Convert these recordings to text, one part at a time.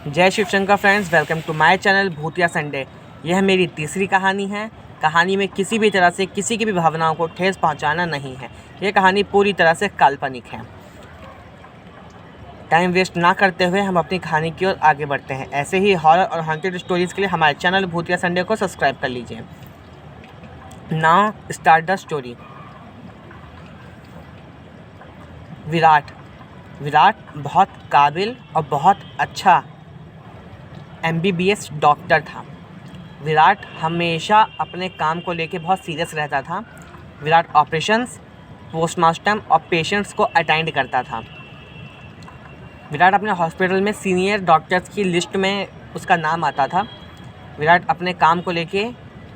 जय Shiv Shankar friends, welcome to my channel Bhootiya Sunday. यह मेरी तीसरी कहानी है। कहानी में किसी भी तरह से किसी की भी भावनाओं को ठेस पहुंचाना नहीं है। यह कहानी पूरी तरह से काल्पनिक है। टाइम वेस्ट ना करते हुए हम अपनी कहानी की ओर आगे बढ़ते हैं। ऐसे ही हॉरर और हॉन्टेड स्टोरीज़ के लिए हमारे चैनल भूतिया संडे को सब्सक्राइब कर लीजिए। Now start the story. Virat बहुत काबिल और बहुत अच्छा MBBS डॉक्टर था। विराट हमेशा अपने काम को लेके बहुत सीरियस रहता था। विराट ऑपरेशंस, पोस्टमार्टम और पेशेंट्स को अटेंड करता था। विराट अपने हॉस्पिटल में सीनियर डॉक्टर्स की लिस्ट में उसका नाम आता था। विराट अपने काम को लेके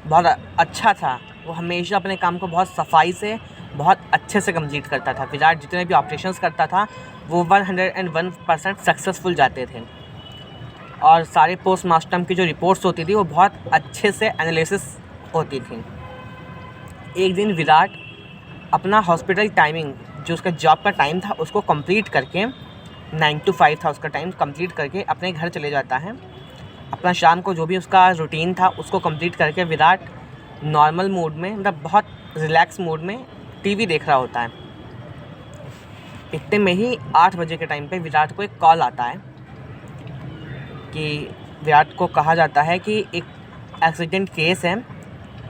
बहुत अच्छा था। वो हमेशा अपने काम को बहुत सफाई से, बहुत अच्छे से कंप्लीट करता था। विराट जितने भी ऑपरेशंस करता था वो 101% सक्सेसफुल जाते थे और सारे पोस्टमार्टम की जो रिपोर्ट्स होती थी वो बहुत अच्छे से एनालिसिस होती थी। एक दिन विराट अपना हॉस्पिटल टाइमिंग, जो उसका जॉब का टाइम था, उसको कंप्लीट करके 9 to 5 था उसका टाइम, कंप्लीट करके अपने घर चले जाता है। अपना शाम को जो भी उसका रूटीन था उसको कंप्लीट करके विराट नॉर्मल मूड में, मतलब बहुत रिलैक्स मूड में टीवी देख रहा होता है। इतने में ही 8 बजे के टाइम पे विराट को एक कॉल आता है कि विराट को कहा जाता है कि एक एक्सीडेंट केस है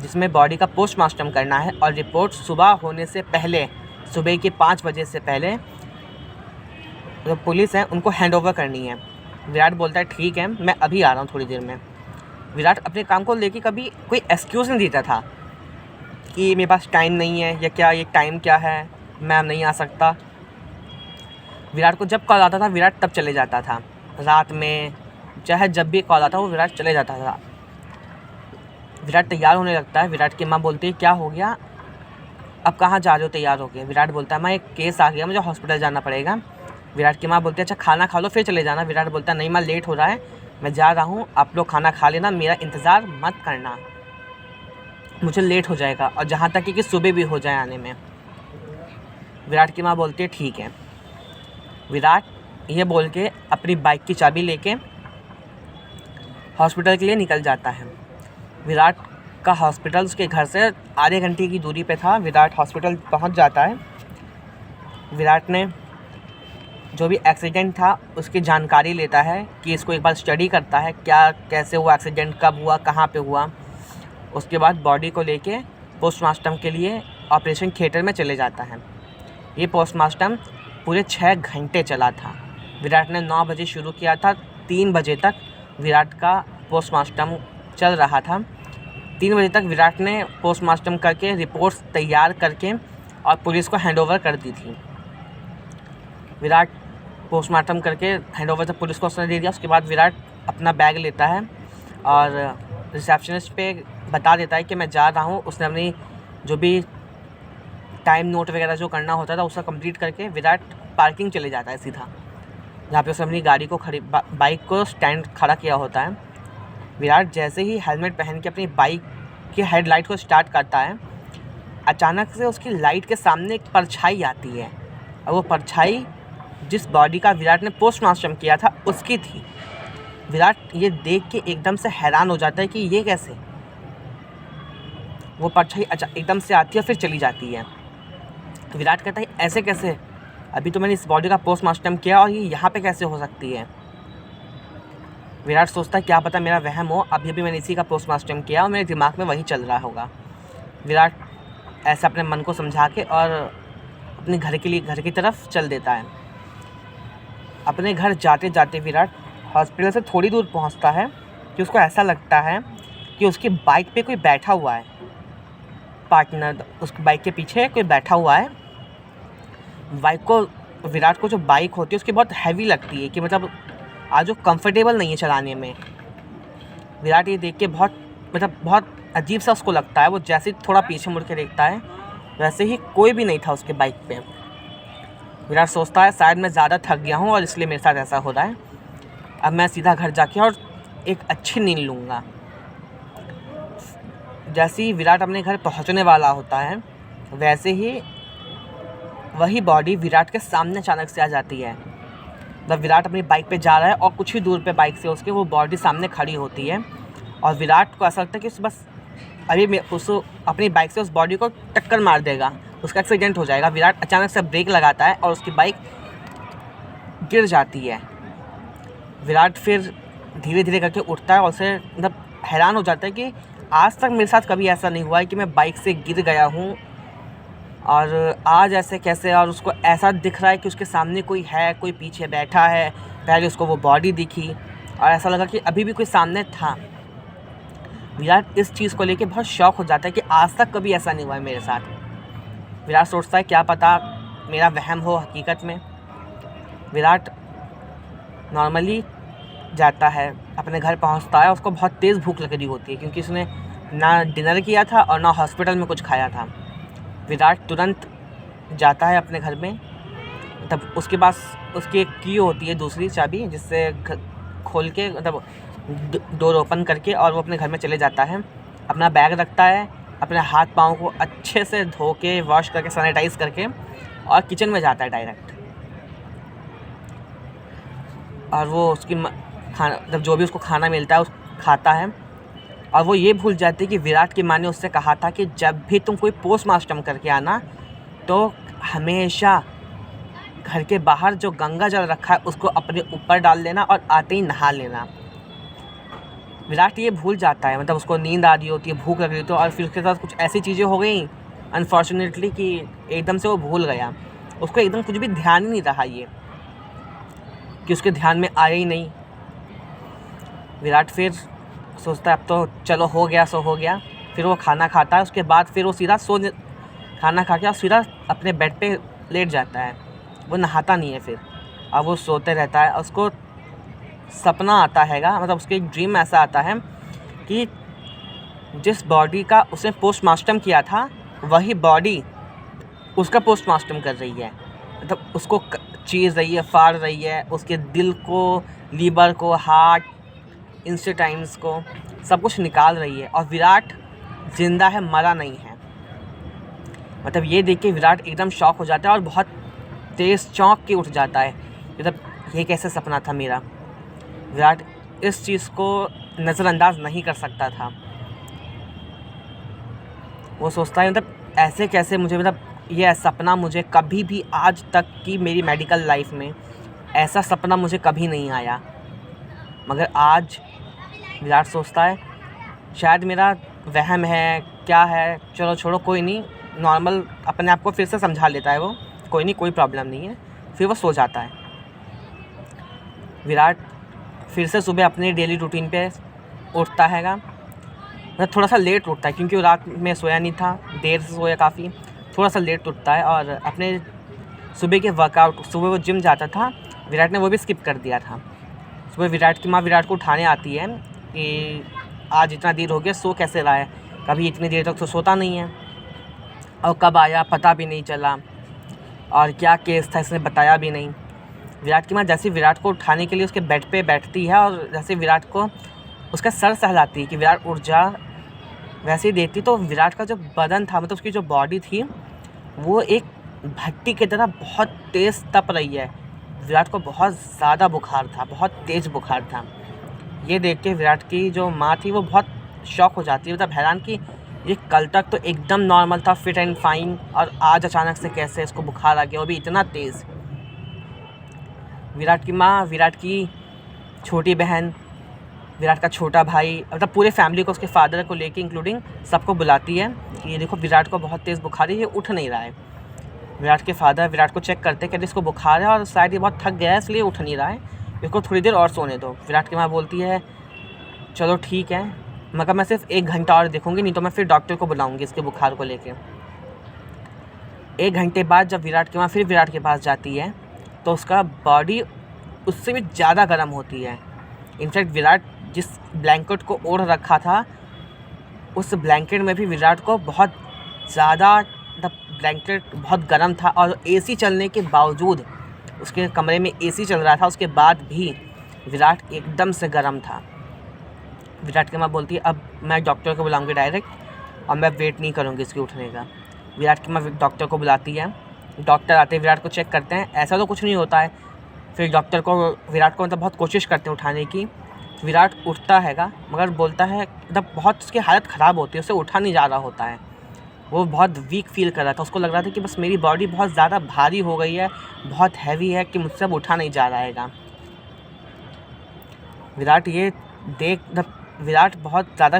जिसमें बॉडी का पोस्टमार्टम करना है और रिपोर्ट सुबह होने से पहले, सुबह के 5 बजे से पहले जो पुलिस है उनको हैंडओवर करनी है। विराट बोलता है ठीक है, मैं अभी आ रहा हूँ थोड़ी देर में। विराट अपने काम को लेके कभी कोई एक्सक्यूज़ नहीं देता था कि मेरे पास टाइम नहीं है या क्या, ये टाइम क्या है, मैं नहीं आ सकता। विराट को जब कॉल आता था विराट तब चले जाता था। रात में चाहे जब भी कॉल आता वो विराट चले जाता था। विराट तैयार होने लगता है। विराट की माँ बोलती है क्या हो गया, अब कहाँ जा रहे हो तैयार होके? विराट बोलता है माँ एक केस आ गया, मुझे हॉस्पिटल जाना पड़ेगा। विराट की माँ बोलती है अच्छा खाना खा लो फिर चले जाना। विराट बोलता है नहीं माँ, लेट हो रहा है, मैं जा रहा हूँ, आप लोग खाना खा लेना, मेरा इंतज़ार मत करना, मुझे लेट हो जाएगा और जहाँ तक कि सुबह भी हो जाए आने में। विराट की माँ बोलती है ठीक है। विराट ये बोल के अपनी बाइक की चाबी लेके हॉस्पिटल के लिए निकल जाता है। विराट का हॉस्पिटल उसके घर से आधे घंटे की दूरी पे था। विराट हॉस्पिटल पहुंच जाता है। विराट ने जो भी एक्सीडेंट था उसकी जानकारी लेता है कि इसको एक बार स्टडी करता है, क्या कैसे हुआ एक्सीडेंट, कब हुआ, कहाँ पे हुआ। उसके बाद बॉडी को लेके पोस्टमार्टम के लिए ऑपरेशन थिएटर में चले जाता है। ये पोस्टमार्टम पूरे 6 घंटे चला था। विराट ने 9 बजे शुरू किया था, 3 बजे तक विराट का पोस्टमार्टम चल रहा था। 3 बजे तक विराट ने पोस्टमार्टम करके रिपोर्ट्स तैयार करके और पुलिस को हैंडओवर कर दी थी। विराट पोस्टमार्टम करके हैंडओवर तो पुलिस को उसने दे दिया। उसके बाद विराट अपना बैग लेता है और रिसेप्शनिस्ट पे बता देता है कि मैं जा रहा हूँ। उसने अपनी जो भी टाइम नोट वगैरह जो करना होता था उसका कंप्लीट करके विराट पार्किंग चले जाता है सीधा, जहाँ पे उसने अपनी गाड़ी को बाइक को स्टैंड खड़ा किया होता है। विराट जैसे ही हेलमेट पहन के अपनी बाइक की हेडलाइट को स्टार्ट करता है, अचानक से उसकी लाइट के सामने एक परछाई आती है और वो परछाई जिस बॉडी का विराट ने पोस्टमार्टम किया था उसकी थी। विराट ये देख के एकदम से हैरान हो जाता है कि ये कैसे, वो परछाई अच्छा एकदम से आती है फिर चली जाती है। तो विराट कहता है ऐसे कैसे, अभी तो मैंने इस बॉडी का पोस्टमार्टम किया और ये यहाँ पे कैसे हो सकती है। विराट सोचता है क्या पता मेरा वहम हो, अभी अभी मैंने इसी का पोस्टमार्टम किया और मेरे दिमाग में वही चल रहा होगा। विराट ऐसा अपने मन को समझा के और अपने घर की तरफ चल देता है। अपने घर जाते जाते विराट हॉस्पिटल से थोड़ी दूर पहुंचता है कि उसको ऐसा लगता है कि उसकी बाइक पे कोई बैठा हुआ है, पार्टनर उसकी बाइक के पीछे कोई बैठा हुआ है। बाइक को, विराट को जो बाइक होती है उसकी बहुत हैवी लगती है कि मतलब आज वो कंफर्टेबल नहीं है चलाने में। विराट ये देख के बहुत अजीब सा उसको लगता है। वो जैसे थोड़ा पीछे मुड़ के देखता है वैसे ही कोई भी नहीं था उसके बाइक पे। विराट सोचता है शायद मैं ज़्यादा थक गया हूँ और इसलिए मेरे साथ ऐसा हो रहा है, अब मैं सीधा घर जाके और एक अच्छी नींद लूँगा। जैसे ही विराट अपने घर पहुँचने वाला होता है वैसे ही वही बॉडी विराट के सामने अचानक से आ जाती है। जब विराट अपनी बाइक पे जा रहा है और कुछ ही दूर पे बाइक से उसके वो बॉडी सामने खड़ी होती है और विराट को ऐसा लगता है कि बस अभी उस अपनी बाइक से उस बॉडी को टक्कर मार देगा, उसका एक्सीडेंट हो जाएगा। विराट अचानक से ब्रेक लगाता है और उसकी बाइक गिर जाती है। विराट फिर धीरे धीरे करके उठता है और उसे मतलब हैरान हो जाता है कि आज तक मेरे साथ कभी ऐसा नहीं हुआ है कि मैं बाइक से गिर गया हूँ और आज ऐसे कैसे। और उसको ऐसा दिख रहा है कि उसके सामने कोई है, कोई पीछे बैठा है। पहले उसको वो बॉडी दिखी और ऐसा लगा कि अभी भी कोई सामने था। विराट इस चीज़ को लेके बहुत शॉक हो जाता है कि आज तक कभी ऐसा नहीं हुआ है मेरे साथ। विराट सोचता है क्या पता मेरा वहम हो हकीकत में। विराट नॉर्मली जाता है, अपने घर पहुंचता है। उसको बहुत तेज़ भूख लग रही होती है क्योंकि उसने ना डिनर किया था और ना हॉस्पिटल में कुछ खाया था। विराट तुरंत जाता है अपने घर में, तब उसके पास उसकी एक की होती है, दूसरी चाबी, जिससे खोल के मतलब डोर ओपन करके और वो अपने घर में चले जाता है। अपना बैग रखता है, अपने हाथ पाँव को अच्छे से धो के वॉश करके सैनिटाइज करके और किचन में जाता है डायरेक्ट। और वो उसकी खाना जब जो भी उसको खाना मिलता है उस खाता है। और वो ये भूल जाती है कि विराट की माँ ने उससे कहा था कि जब भी तुम कोई पोस्टमार्टम करके आना तो हमेशा घर के बाहर जो गंगा जल रखा है उसको अपने ऊपर डाल लेना और आते ही नहा लेना। विराट ये भूल जाता है, मतलब उसको नींद आ रही होती है, भूख लग रही होती है और फिर उसके साथ कुछ ऐसी चीज़ें हो गई अनफॉर्चुनेटली कि एकदम से वो भूल गया। उसको एकदम कुछ भी ध्यान ही नहीं रहा, ये कि उसके ध्यान में आया ही नहीं। विराट फिर सोचता है अब तो चलो हो गया सो हो गया। फिर वो खाना खाता है, उसके बाद फिर वो सीधा खाना खा के और सीधा अपने बेड पे लेट जाता है। वो नहाता नहीं है फिर, अब वो सोते रहता है। उसको सपना आता हैगा, मतलब उसके एक ड्रीम ऐसा आता है कि जिस बॉडी का उसने पोस्टमार्टम किया था वही बॉडी उसका पोस्टमार्टम कर रही है। मतलब उसको चीर रही है, फाड़ रही है, उसके दिल को, लीवर को, हार्ट, इंस्टेटाइन्स को, सब कुछ निकाल रही है। और विराट ज़िंदा है, मरा नहीं है। मतलब ये देख के विराट एकदम शॉक हो जाता है और बहुत तेज़ चौंक के उठ जाता है। मतलब ये कैसे सपना था मेरा। विराट इस चीज़ को नज़रअंदाज नहीं कर सकता था। वो सोचता है मतलब ऐसे कैसे मुझे, मतलब ये सपना मुझे कभी भी आज तक की मेरी मेडिकल लाइफ में ऐसा सपना मुझे कभी नहीं आया। मगर आज विराट सोचता है शायद मेरा वहम है, क्या है, चलो छोड़ो, कोई नहीं, नॉर्मल अपने आप को फिर से समझा लेता है वो, कोई नहीं, कोई प्रॉब्लम नहीं है। फिर वो सो जाता है। विराट फिर से सुबह अपने डेली रूटीन पे उठता हैगा। मतलब थोड़ा सा लेट उठता है क्योंकि वो रात में सोया नहीं था, देर से सोया काफ़ी, थोड़ा सा लेट उठता है। और अपने सुबह के वर्कआउट, सुबह वो जिम जाता था, विराट ने वो भी स्किप कर दिया था। सुबह विराट की माँ विराट को उठाने आती है कि आज इतना देर हो गया, सो कैसे रहा है, कभी इतनी देर तक तो सोता नहीं है और कब आया पता भी नहीं चला और क्या केस था इसने बताया भी नहीं। विराट की माँ जैसे विराट को उठाने के लिए उसके बेड पे बैठती है और जैसे विराट को उसका सर सहलाती है कि विराट उठ जा, वैसे ही देखती तो विराट का जो बदन था, मतलब उसकी जो बॉडी थी, वो एक भट्टी की तरह बहुत तेज़ तप रही है। विराट को बहुत ज़्यादा बुखार था, बहुत तेज़ बुखार था। ये देख के विराट की जो माँ थी वो बहुत शॉक हो जाती है, मतलब हैरान कि ये कल तक तो एकदम नॉर्मल था, फिट एंड फाइन, और आज अचानक से कैसे इसको बुखार आ गया, वो भी इतना तेज़। विराट की माँ, विराट की छोटी बहन, विराट का छोटा भाई, मतलब पूरे फैमिली को, उसके फादर को लेके इंक्लूडिंग सबको बुलाती है कि ये देखो विराट को बहुत तेज़ बुखार है, ये उठ नहीं रहा है। विराट के फादर विराट को चेक करते हैं कि इसको बुखार है और शायद ये बहुत थक गया है इसलिए उठ नहीं रहा है, इसको थोड़ी देर और सोने दो। विराट की माँ बोलती है चलो ठीक है, मगर मैं सिर्फ 1 घंटा और देखूँगी, नहीं तो मैं फिर डॉक्टर को बुलाऊँगी इसके बुखार को लेके। 1 घंटे बाद जब विराट की माँ फिर विराट के पास जाती है तो उसका बॉडी उससे भी ज़्यादा गर्म होती है। इनफैक्ट विराट जिस ब्लैंकेट को ओढ़ रखा था उस ब्लैंकेट में भी विराट को बहुत ज़्यादा, ब्लैंकेट बहुत गर्म था और एसी चलने के बावजूद, उसके कमरे में एसी चल रहा था, उसके बाद भी विराट एकदम से गर्म था। विराट की माँ बोलती है अब मैं डॉक्टर को बुलाऊंगी डायरेक्ट और मैं वेट नहीं करूँगी इसके उठने का। विराट की माँ डॉक्टर को बुलाती है, डॉक्टर आते हैं, विराट को चेक करते हैं, ऐसा तो कुछ नहीं होता है, फिर डॉक्टर को विराट को मतलब बहुत कोशिश करते हैं उठाने की। विराट उठता हैगा मगर बोलता है मतलब बहुत उसकी हालत ख़राब होती है, उससे उठा नहीं जा रहा होता है। वो बहुत वीक फील कर रहा था, उसको लग रहा था कि बस मेरी बॉडी बहुत ज़्यादा भारी हो गई है, बहुत हैवी है कि मुझसे अब उठा नहीं जा रहा हैगा। विराट ये देख मतलब विराट बहुत ज़्यादा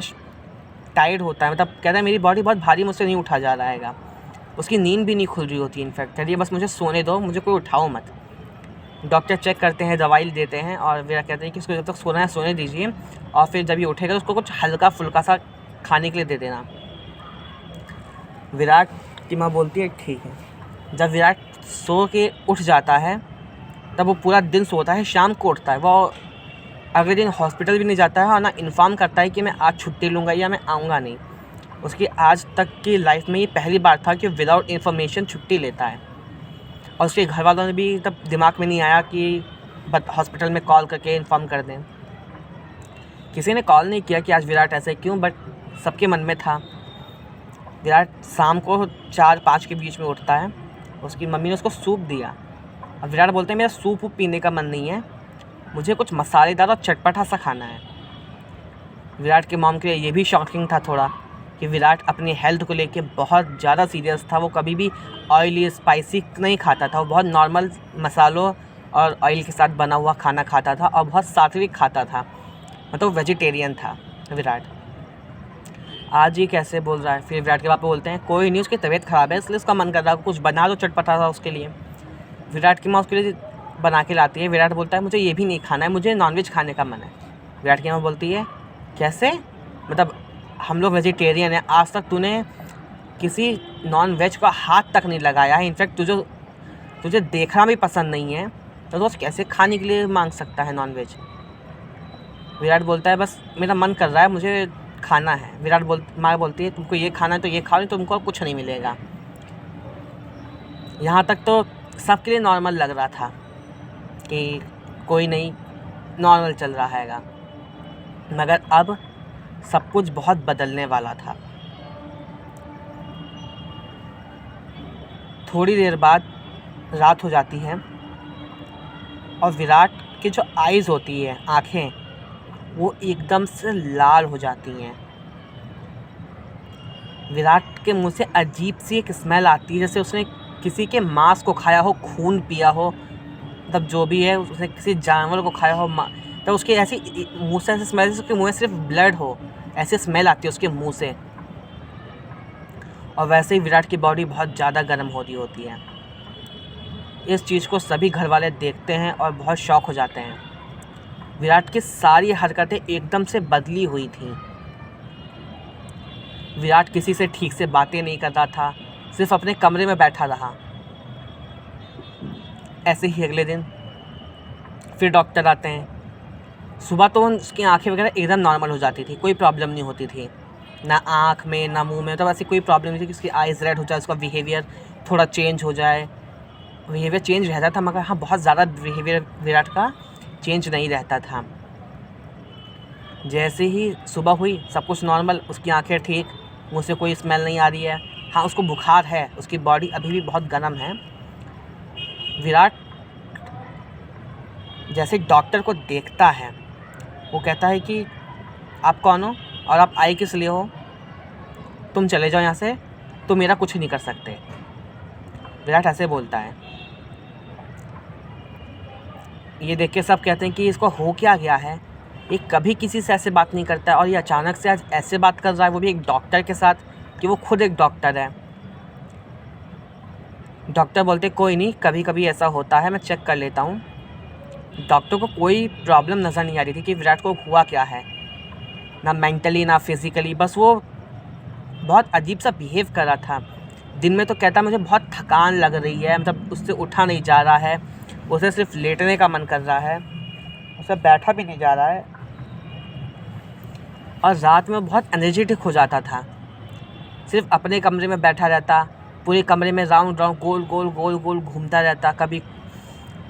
टायर्ड होता है, मतलब कहता है मेरी बॉडी बहुत भारी, मुझसे नहीं उठा जा रहा हैगा। उसकी नींद भी नहीं खुल रही होती, इनफैक्ट कहती है बस मुझे सोने दो, मुझे कोई उठाओ मत। डॉक्टर चेक करते हैं, दवाई देते हैं और विराट कहते हैं कि इसको जब तक सोना है सोने दीजिए और फिर जब ये उठेगा तो उसको कुछ हल्का फुल्का सा खाने के लिए दे देना। विराट की माँ बोलती है ठीक है। जब विराट सो के उठ जाता है तब वो पूरा दिन सोता है, शाम को उठता है। वो अगले दिन हॉस्पिटल भी नहीं जाता है और ना इन्फॉर्म करता है कि मैं आज छुट्टी लूँगा या मैं आऊँगा नहीं। उसकी आज तक की लाइफ में ये पहली बार था कि विदाउट इन्फॉर्मेशन छुट्टी लेता है। और उसके घर वालों ने भी तब दिमाग में नहीं आया कि हॉस्पिटल में कॉल करके इन्फॉर्म कर दें। किसी ने कॉल नहीं किया कि आज विराट ऐसे क्यों, बट सबके मन में था। विराट शाम को 4-5 के बीच में उठता है, उसकी मम्मी ने उसको सूप दिया। अब विराट बोलते हैं मेरा सूप पीने का मन नहीं है, मुझे कुछ मसालेदार और चटपटा सा खाना है। विराट के मॉम के लिए ये भी शॉकिंग था थोड़ा कि विराट अपनी हेल्थ को लेके बहुत ज़्यादा सीरियस था। वो कभी भी ऑयली स्पाइसी नहीं खाता था, वो बहुत नॉर्मल मसालों और ऑयल के साथ बना हुआ खाना खाता था और बहुत सात्विक खाता था, मतलब वेजिटेरियन था विराट। आज ये कैसे बोल रहा है। फिर विराट के पापा बोलते हैं कोई नहीं, उसकी तबीयत ख़राब है इसलिए उसका मन कर रहा है, कुछ बना दो चटपटा था उसके लिए। विराट की माँ उसके लिए बना के लाती है। विराट बोलता है मुझे ये भी नहीं खाना है, मुझे नॉनवेज खाने का मन है। विराट की माँ बोलती है कैसे, मतलब हम लोग वेजिटेरियन हैं, आज तक तूने किसी नॉन वेज का हाथ तक नहीं लगाया है, इनफैक्ट तुझे देखना भी पसंद नहीं है, तो दोस्त कैसे खाने के लिए मांग सकता है नॉन वेज। विराट बोलता है बस मेरा मन कर रहा है, मुझे खाना है। माँ बोलती है तुमको ये खाना है तो ये खाओ, नहीं तुमको कुछ नहीं मिलेगा। यहाँ तक तो सबके लिए नॉर्मल लग रहा था कि कोई नहीं, नॉर्मल चल रहा हैगा, मगर अब सब कुछ बहुत बदलने वाला था। थोड़ी देर बाद रात हो जाती है और विराट की जो आइज़ होती है, आँखें, वो एकदम से लाल हो जाती हैं। विराट के मुंह से अजीब सी एक स्मेल आती है, जैसे उसने किसी के मांस को खाया हो, खून पिया हो, मतलब जो भी है उसने किसी जानवर को खाया हो, तो उसके ऐसी मुंह से ऐसी स्मेल, उसके मुंह में सिर्फ ब्लड हो, ऐसे स्मेल आती है उसके मुंह से। और वैसे ही विराट की बॉडी बहुत ज़्यादा गर्म हो रही होती है। इस चीज़ को सभी घर वाले देखते हैं और बहुत शॉक हो जाते हैं। विराट की सारी हरकतें एकदम से बदली हुई थीं। विराट किसी से ठीक से बातें नहीं कर रहा था, सिर्फ अपने कमरे में बैठा रहा। ऐसे ही अगले दिन फिर डॉक्टर आते हैं। सुबह तो उसकी आंखें वगैरह एकदम नॉर्मल हो जाती थी, कोई प्रॉब्लम नहीं होती थी, ना आँख में ना मुंह में, तो ऐसी कोई प्रॉब्लम नहीं थी कि उसकी आइज़ रेड हो जाए, उसका बिहेवियर थोड़ा चेंज हो जाए। बिहेवियर चेंज रहता था मगर हाँ बहुत ज़्यादा बिहेवियर विराट का चेंज नहीं रहता था। जैसे ही सुबह हुई सब कुछ नॉर्मल, उसकी आंखें ठीक, मुँह से कोई स्मेल नहीं आ रही है। हाँ उसको बुखार है, उसकी बॉडी अभी भी बहुत गर्म है। विराट जैसे डॉक्टर को देखता है, वो कहता है कि आप कौन हो और आप आए किस लिए हो, तुम चले जाओ यहाँ से, तुम मेरा कुछ नहीं कर सकते। विराट ऐसे बोलता है। ये देख के सब कहते हैं कि इसको हो क्या गया है, ये कभी किसी से ऐसे बात नहीं करता है और ये अचानक से आज ऐसे बात कर रहा है, वो भी एक डॉक्टर के साथ, कि वो खुद एक डॉक्टर है। डॉक्टर बोलते कोई नहीं, कभी कभी ऐसा होता है, मैं चेक कर लेता हूँ। डॉक्टर को कोई प्रॉब्लम नज़र नहीं आ रही थी कि विराट को हुआ क्या है, ना मेंटली ना फिज़िकली, बस वो बहुत अजीब सा बिहेव कर रहा था। दिन में तो कहता मुझे बहुत थकान लग रही है, मतलब उससे उठा नहीं जा रहा है, उसे सिर्फ लेटने का मन कर रहा है, उसे बैठा भी नहीं जा रहा है। और रात में बहुत एनर्जेटिक हो जाता था, सिर्फ अपने कमरे में बैठा रहता, पूरे कमरे में राउंड राउंड गोल गोल गोल गोल घूमता रहता, कभी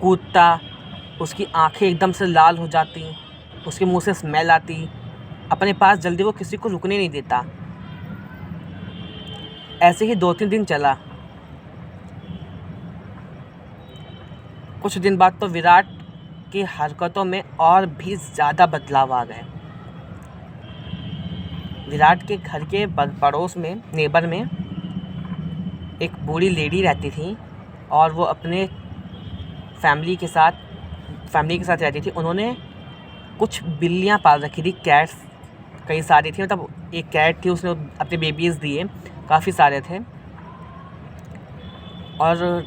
कूदता। उसकी आंखें एकदम से लाल हो जाती, उसके मुंह से स्मेल आती, अपने पास जल्दी वो किसी को रुकने नहीं देता। ऐसे ही 2-3 दिन चला। कुछ दिन बाद तो विराट की हरकतों में और भी ज़्यादा बदलाव आ गए। विराट के घर के पड़ोस में, नेबर में एक बूढ़ी लेडी रहती थी और वो अपने फैमिली के साथ रहती थी। उन्होंने कुछ बिल्लियाँ पाल रखी थी, कैट्स कई सारी थी। मतलब एक कैट थी, उसने अपने बेबीज़ दिए, काफ़ी सारे थे। और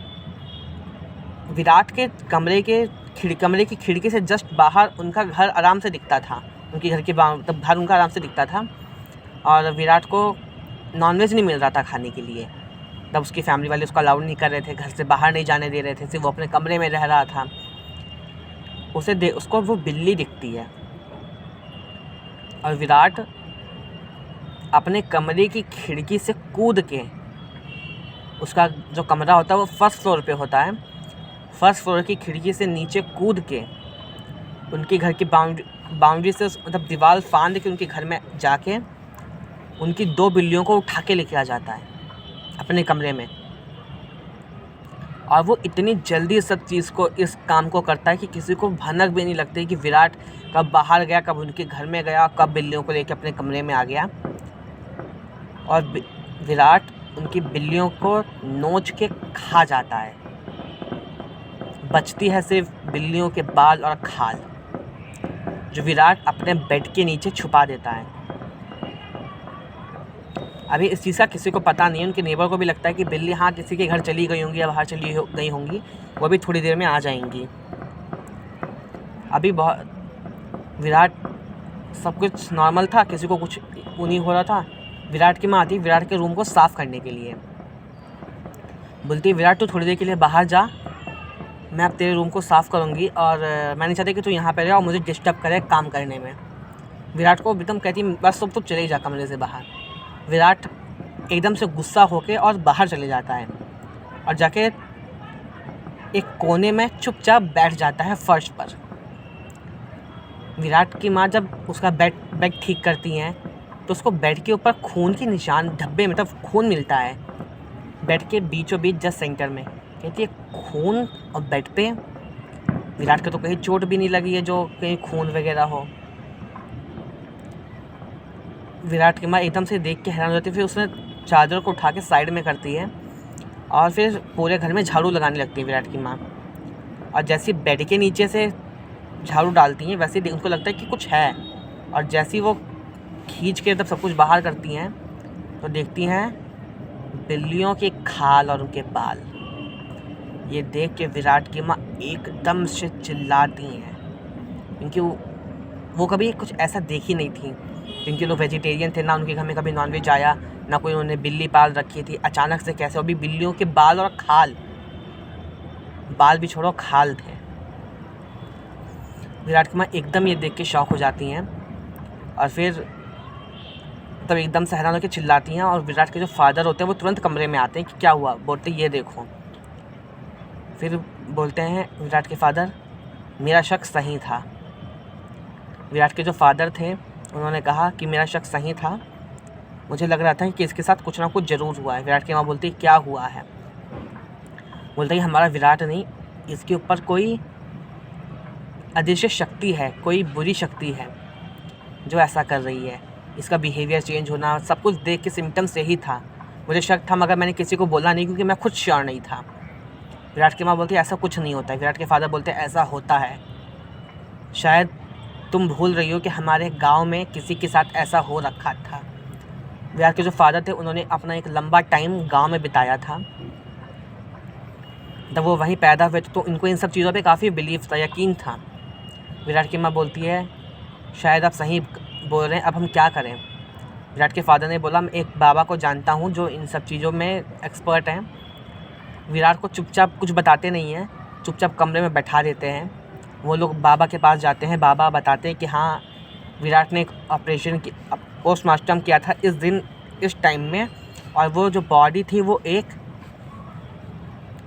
विराट के कमरे की खिड़की से जस्ट बाहर उनका घर आराम से दिखता था। उनके घर के तब घर उनका आराम से दिखता था। और विराट को नॉनवेज नहीं मिल रहा था खाने के लिए। तब उसकी फैमिली वाले उसको अलाउड नहीं कर रहे थे, घर से बाहर नहीं जाने दे रहे थे, सिर्फ वो अपने कमरे में रह रहा था। उसको वो बिल्ली दिखती है और विराट अपने कमरे की खिड़की से कूद के, उसका जो कमरा होता है वो फर्स्ट फ्लोर पे होता है, फर्स्ट फ्लोर की खिड़की से नीचे कूद के उनके घर की बाउंड्री से, मतलब दीवार फांद के उनके घर में जाके उनकी 2 बिल्लियों को उठा के लेके आ जाता है अपने कमरे में। और वो इतनी जल्दी इस काम को करता है कि किसी को भनक भी नहीं लगती कि विराट कब बाहर गया, कब उनके घर में गया, कब बिल्लियों को लेके अपने कमरे में आ गया। और विराट उनकी बिल्लियों को नोच के खा जाता है। बचती है सिर्फ बिल्लियों के बाल और खाल, जो विराट अपने बेड के नीचे छुपा देता है। अभी इस चीज़ का किसी को पता नहीं है। उनके नेबर को भी लगता है कि बिल्ली हाँ किसी के घर चली गई होंगी या बाहर चली गई होंगी, वो भी थोड़ी देर में आ जाएंगी। अभी विराट सब कुछ नॉर्मल था, किसी को कुछ नहीं हो रहा था। विराट की माँ आती है विराट के रूम को साफ़ करने के लिए, बोलती है विराट तू थोड़ी देर के लिए बाहर जा, मैं अब तेरे रूम को साफ़ करूँगी और मैं नहीं चाहती कि तू यहाँ पर रहे और मुझे डिस्टर्ब करे काम करने में। विराट को एकदम कहती बस तुम चले जा कमरे से बाहर। विराट एकदम से गुस्सा होके और बाहर चले जाता है और जाके एक कोने में चुपचाप बैठ जाता है फर्श पर। विराट की माँ जब उसका बेड ठीक करती हैं तो उसको बेड के ऊपर खून के निशान, धब्बे, मतलब खून मिलता है बेड के बीचों बीच, जस्ट सेंटर में। कहती है खून और बेड पे। विराट को तो कहीं चोट भी नहीं लगी है जो कहीं खून वगैरह हो। विराट की माँ एकदम से देख के हैरान हो जाती है। फिर उसने चादर को उठा के साइड में करती है और फिर पूरे घर में झाड़ू लगाने लगती है विराट की माँ। और जैसे बेड के नीचे से झाड़ू डालती हैं वैसे ही उनको लगता है कि कुछ है, और जैसे ही वो खींच के तब सब कुछ बाहर करती हैं तो देखती हैं बिल्लियों के खाल और उनके बाल। ये देख के विराट की माँ एकदम से चिल्लाती हैं, क्योंकि वो कभी कुछ ऐसा देखी नहीं थी, क्योंकि लोग वेजिटेरियन थे, ना उनके घर में कभी नॉनवेज आया, ना कोई उन्होंने बिल्ली पाल रखी थी। अचानक से कैसे, अभी बिल्लियों के बाल और खाल, बाल भी छोड़ो खाल थे। विराट की माँ एकदम ये देख के शॉक हो जाती हैं और फिर तब एकदम से हैरान होकर चिल्लाती हैं। और विराट के जो फादर होते हैं वो तुरंत कमरे में आते हैं कि क्या हुआ, बोलते ये देखो। फिर बोलते हैं विराट के फादर मेरा शक सही था। विराट के जो फादर थे उन्होंने कहा कि मेरा शक सही था, मुझे लग रहा था कि इसके साथ कुछ ना कुछ ज़रूर हुआ है। विराट की माँ बोलती क्या हुआ है, बोलते कि हमारा विराट नहीं, इसके ऊपर कोई अदृश्य शक्ति है, कोई बुरी शक्ति है जो ऐसा कर रही है। इसका बिहेवियर चेंज होना सब कुछ देख के सिम्टम्स यही था, मुझे शक था, मगर मैंने किसी को बोला नहीं क्योंकि मैं खुद श्योर नहीं था। विराट की माँ बोलती ऐसा कुछ नहीं होता है। विराट के फादर बोलते ऐसा होता है, शायद तुम भूल रही हो कि हमारे गांव में किसी के साथ ऐसा हो रखा था। विराट के जो फादर थे उन्होंने अपना एक लंबा टाइम गांव में बिताया था, जब वो वहीं पैदा हुए थे, तो इनको इन सब चीज़ों पे काफ़ी बिलीव था, यकीन था। विराट की माँ बोलती है शायद आप सही बोल रहे हैं, अब हम क्या करें। विराट के फादर ने बोला मैं एक बाबा को जानता हूँ जो इन सब चीज़ों में एक्सपर्ट हैं। विराट को चुपचाप कुछ बताते नहीं हैं, चुपचाप कमरे में बैठा देते हैं। वो लोग बाबा के पास जाते हैं, बाबा बताते हैं कि हाँ विराट ने एक ऑपरेशन की पोस्टमार्टम किया था इस दिन इस टाइम में, और वो जो बॉडी थी वो एक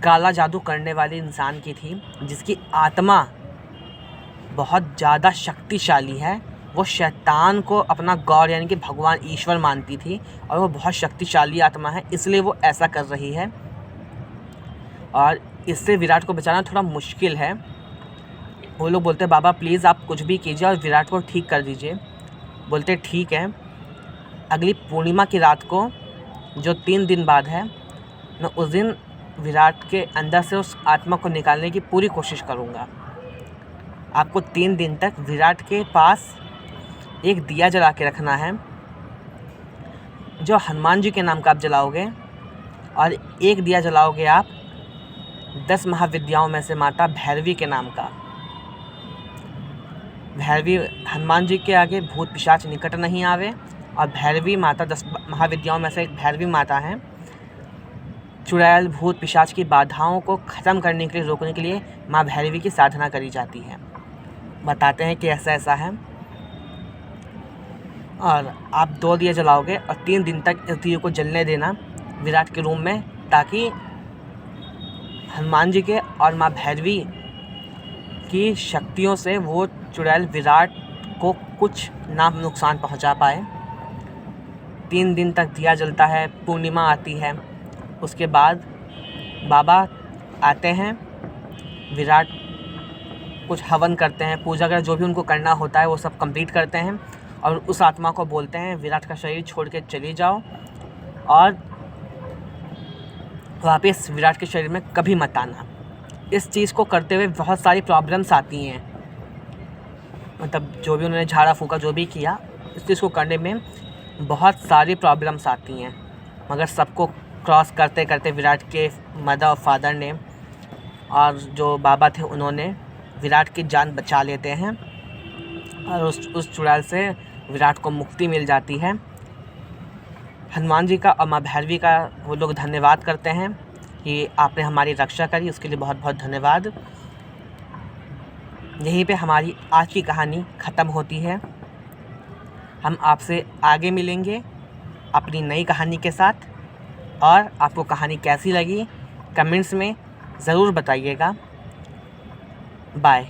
काला जादू करने वाले इंसान की थी, जिसकी आत्मा बहुत ज़्यादा शक्तिशाली है। वो शैतान को अपना गॉड यानी कि भगवान ईश्वर मानती थी, और वो बहुत शक्तिशाली आत्मा है, इसलिए वो ऐसा कर रही है। और इससे विराट को बचाना थोड़ा मुश्किल है। वो लोग बोलते बाबा प्लीज़ आप कुछ भी कीजिए और विराट को ठीक कर दीजिए। बोलते ठीक है, अगली पूर्णिमा की रात को जो 3 दिन बाद है, मैं उस दिन विराट के अंदर से उस आत्मा को निकालने की पूरी कोशिश करूँगा। आपको 3 दिन तक विराट के पास एक दिया जला के रखना है, जो हनुमान जी के नाम का आप जलाओगे, और एक दिया जलाओगे आप 10 महाविद्याओं में से माता भैरवी के नाम का। भैरवी, हनुमान जी के आगे भूत पिशाच निकट नहीं आवे, और भैरवी माता 10 महाविद्याओं में से एक भैरवी माता हैं। चुड़ैल भूत पिशाच की बाधाओं को ख़त्म करने के लिए, रोकने के लिए माँ भैरवी की साधना करी जाती है। बताते हैं कि ऐसा है। और आप 2 दिए जलाओगे और 3 दिन तक इस दिए को जलने देना विराट के रूम में, ताकि हनुमान जी के और माँ भैरवी की शक्तियों से वो चुड़ैल विराट को कुछ ना नुकसान पहुंचा पाए। 3 दिन तक दिया जलता है, पूर्णिमा आती है। उसके बाद बाबा आते हैं, विराट कुछ हवन करते हैं, पूजा कर जो भी उनको करना होता है वो सब कंप्लीट करते हैं, और उस आत्मा को बोलते हैं विराट का शरीर छोड़ के चली जाओ और वापस विराट के शरीर में कभी मत आना। इस चीज़ को करते हुए बहुत सारी प्रॉब्लम्स आती हैं, मतलब जो भी उन्होंने झाड़ा फूका जो भी किया, इस चीज़ को करने में बहुत सारी प्रॉब्लम्स आती हैं, मगर सबको क्रॉस करते करते विराट के मदर और फादर ने और जो बाबा थे उन्होंने विराट की जान बचा लेते हैं, और उस चुड़ैल से विराट को मुक्ति मिल जाती है। हनुमान जी का और माँ भैरवी का वो लोग धन्यवाद करते हैं कि आपने हमारी रक्षा करी, उसके लिए बहुत बहुत धन्यवाद। यहीं पे हमारी आज की कहानी ख़त्म होती है। हम आपसे आगे मिलेंगे अपनी नई कहानी के साथ, और आपको कहानी कैसी लगी कमेंट्स में ज़रूर बताइएगा। बाय।